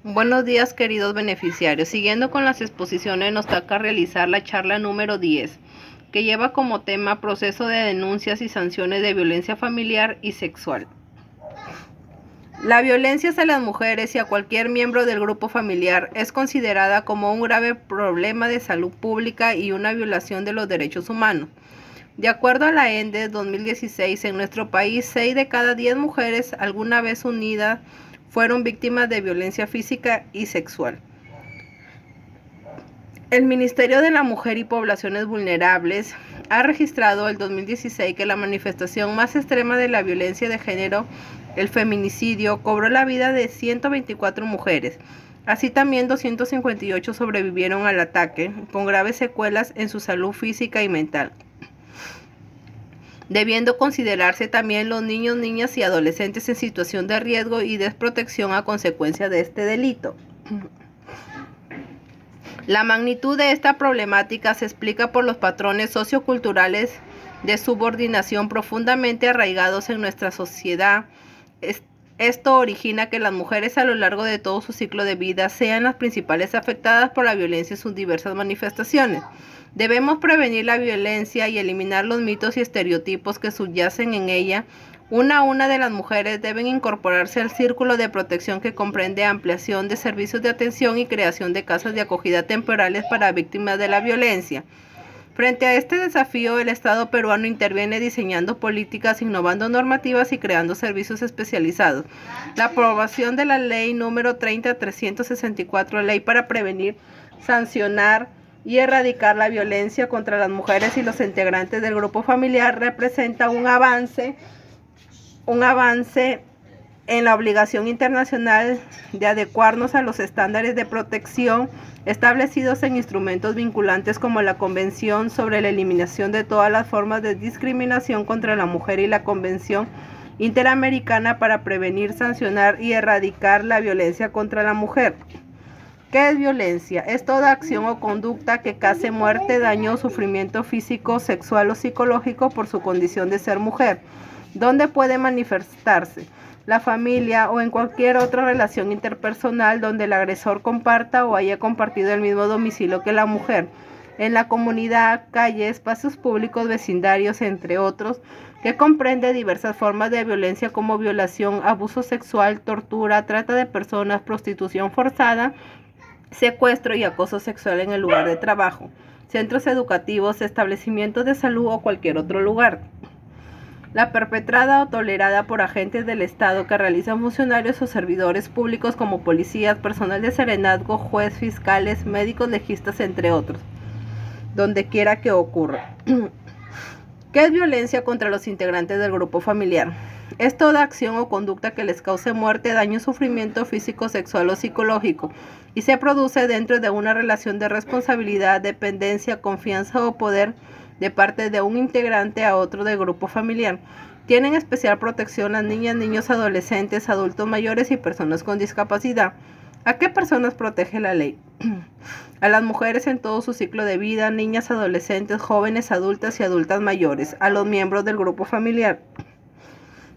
Buenos días, queridos beneficiarios. Siguiendo con las exposiciones, nos toca realizar la charla número 10, que lleva como tema proceso de denuncias y sanciones de violencia familiar y sexual. La violencia hacia las mujeres y a cualquier miembro del grupo familiar es considerada como un grave problema de salud pública y una violación de los derechos humanos. De acuerdo a la ENDE 2016, en nuestro país, 6 de cada 10 mujeres alguna vez unidas fueron víctimas de violencia física y sexual. El Ministerio de la Mujer y Poblaciones Vulnerables ha registrado el 2016 que la manifestación más extrema de la violencia de género, el feminicidio, cobró la vida de 124 mujeres. Así también 258 sobrevivieron al ataque, con graves secuelas en su salud física y mental, debiendo considerarse también los niños, niñas y adolescentes en situación de riesgo y desprotección a consecuencia de este delito. La magnitud de esta problemática se explica por los patrones socioculturales de subordinación profundamente arraigados en nuestra sociedad. Esto origina que las mujeres a lo largo de todo su ciclo de vida sean las principales afectadas por la violencia en sus diversas manifestaciones. Debemos prevenir la violencia y eliminar los mitos y estereotipos que subyacen en ella. Una a una de las mujeres deben incorporarse al círculo de protección que comprende ampliación de servicios de atención y creación de casas de acogida temporales para víctimas de la violencia. Frente a este desafío, el Estado peruano interviene diseñando políticas, innovando normativas y creando servicios especializados. La aprobación de la Ley número 30.364, Ley para prevenir, sancionar y erradicar la violencia contra las mujeres y los integrantes del grupo familiar, representa un avance en la obligación internacional de adecuarnos a los estándares de protección establecidos en instrumentos vinculantes como la Convención sobre la Eliminación de todas las formas de discriminación contra la mujer y la Convención Interamericana para prevenir, sancionar y erradicar la violencia contra la mujer. ¿Qué es violencia? Es toda acción o conducta que cause muerte, daño o sufrimiento físico, sexual o psicológico por su condición de ser mujer. ¿Dónde puede manifestarse? La familia o en cualquier otra relación interpersonal donde el agresor comparta o haya compartido el mismo domicilio que la mujer. En la comunidad, calle, espacios públicos, vecindarios, entre otros, que comprende diversas formas de violencia como violación, abuso sexual, tortura, trata de personas, prostitución forzada, secuestro y acoso sexual en el lugar de trabajo, centros educativos, establecimientos de salud o cualquier otro lugar. La perpetrada o tolerada por agentes del Estado que realizan funcionarios o servidores públicos como policías, personal de serenazgo, juez, fiscales, médicos legistas, entre otros, donde quiera que ocurra. ¿Qué es violencia contra los integrantes del grupo familiar? Es toda acción o conducta que les cause muerte, daño, sufrimiento físico, sexual o psicológico y se produce dentro de una relación de responsabilidad, dependencia, confianza o poder de parte de un integrante a otro del grupo familiar. Tienen especial protección las niñas, niños, adolescentes, adultos mayores y personas con discapacidad. ¿A qué personas protege la ley? A las mujeres en todo su ciclo de vida, niñas, adolescentes, jóvenes, adultas y adultas mayores, a los miembros del grupo familiar.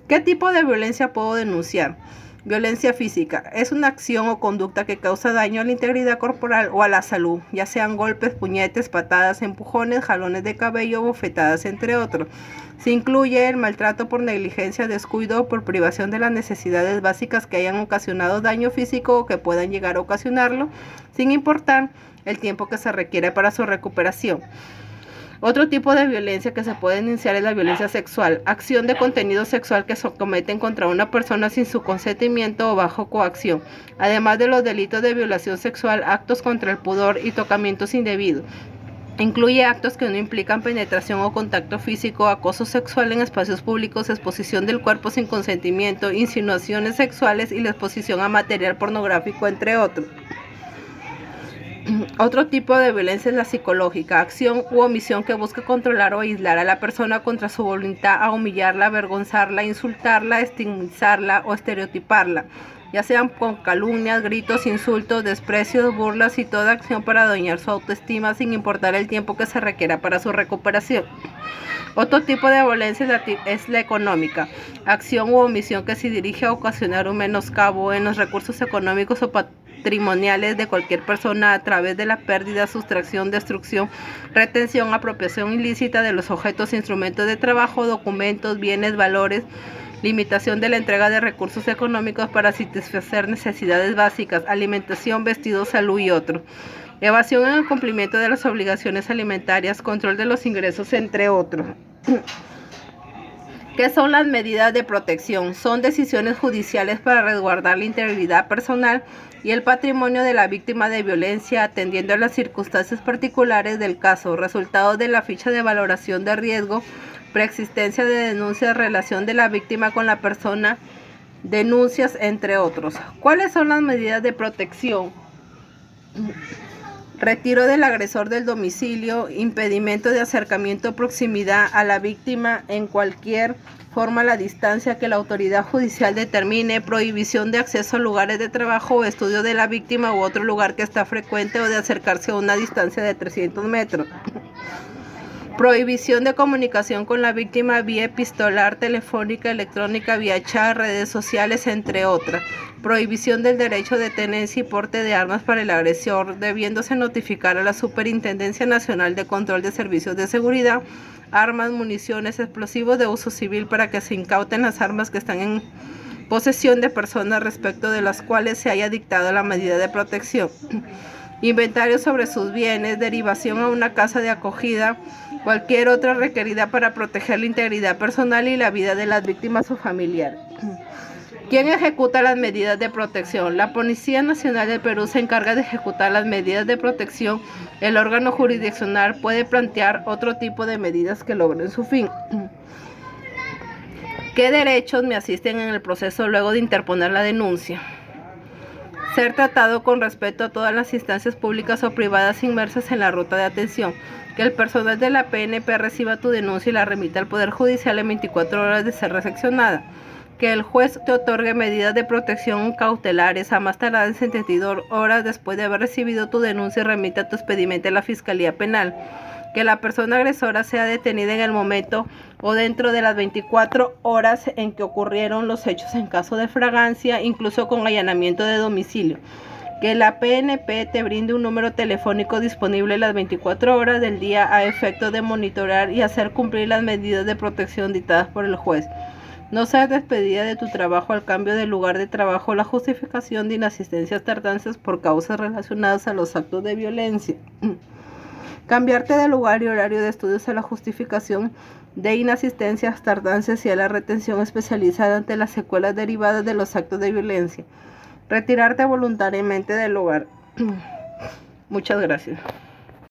¿Qué tipo de violencia puedo denunciar? Violencia física es una acción o conducta que causa daño a la integridad corporal o a la salud, ya sean golpes, puñetes, patadas, empujones, jalones de cabello, bofetadas, entre otros. Se incluye el maltrato por negligencia, descuido o por privación de las necesidades básicas que hayan ocasionado daño físico o que puedan llegar a ocasionarlo, sin importar el tiempo que se requiere para su recuperación. Otro tipo de violencia que se puede denunciar es la violencia sexual, acción de contenido sexual que se cometen contra una persona sin su consentimiento o bajo coacción, además de los delitos de violación sexual, actos contra el pudor y tocamientos indebidos. Incluye actos que no implican penetración o contacto físico, acoso sexual en espacios públicos, exposición del cuerpo sin consentimiento, insinuaciones sexuales y la exposición a material pornográfico, entre otros. Otro tipo de violencia es la psicológica, acción u omisión que busca controlar o aislar a la persona contra su voluntad, a humillarla, avergonzarla, insultarla, estigmatizarla o estereotiparla, ya sean con calumnias, gritos, insultos, desprecios, burlas y toda acción para dañar su autoestima sin importar el tiempo que se requiera para su recuperación. Otro tipo de violencia es la económica, acción u omisión que se dirige a ocasionar un menoscabo en los recursos económicos o patrimoniales de cualquier persona a través de la pérdida, sustracción, destrucción, retención, apropiación ilícita de los objetos, instrumentos de trabajo, documentos, bienes, valores, limitación de la entrega de recursos económicos para satisfacer necesidades básicas, alimentación, vestido, salud y otros. Evasión en el cumplimiento de las obligaciones alimentarias, control de los ingresos, entre otros. ¿Qué son las medidas de protección? Son decisiones judiciales para resguardar la integridad personal y el patrimonio de la víctima de violencia, atendiendo a las circunstancias particulares del caso, resultados de la ficha de valoración de riesgo, preexistencia de denuncias, relación de la víctima con la persona, denuncias, entre otros. ¿Cuáles son las medidas de protección? Retiro del agresor del domicilio, impedimento de acercamiento o proximidad a la víctima en cualquier forma a la distancia que la autoridad judicial determine, prohibición de acceso a lugares de trabajo o estudio de la víctima u otro lugar que está frecuente o de acercarse a una distancia de 300 metros. Prohibición de comunicación con la víctima vía epistolar, telefónica, electrónica, vía chat, redes sociales, entre otras. Prohibición del derecho de tenencia y porte de armas para el agresor, debiéndose notificar a la Superintendencia Nacional de Control de Servicios de Seguridad, armas, municiones, explosivos de uso civil para que se incauten las armas que están en posesión de personas respecto de las cuales se haya dictado la medida de protección. Inventario sobre sus bienes, derivación a una casa de acogida, cualquier otra requerida para proteger la integridad personal y la vida de las víctimas o familiares. ¿Quién ejecuta las medidas de protección? La Policía Nacional del Perú se encarga de ejecutar las medidas de protección. El órgano jurisdiccional puede plantear otro tipo de medidas que logren su fin. ¿Qué derechos me asisten en el proceso luego de interponer la denuncia? Ser tratado con respeto a todas las instancias públicas o privadas inmersas en la ruta de atención. Que el personal de la PNP reciba tu denuncia y la remita al Poder Judicial en 24 horas de ser recepcionada. Que el juez te otorgue medidas de protección cautelares a más tardar en 72 horas después de haber recibido tu denuncia y remita tu expediente a la Fiscalía Penal. Que la persona agresora sea detenida en el momento o dentro de las 24 horas en que ocurrieron los hechos en caso de flagrancia, incluso con allanamiento de domicilio. Que la PNP te brinde un número telefónico disponible las 24 horas del día a efecto de monitorear y hacer cumplir las medidas de protección dictadas por el juez. No ser despedida de tu trabajo al cambio de lugar de trabajo o la justificación de inasistencias tardanzas por causas relacionadas a los actos de violencia. Cambiarte de lugar y horario de estudios a la justificación de inasistencias, tardanzas y a la retención especializada ante las secuelas derivadas de los actos de violencia. Retirarte voluntariamente del lugar. Muchas gracias.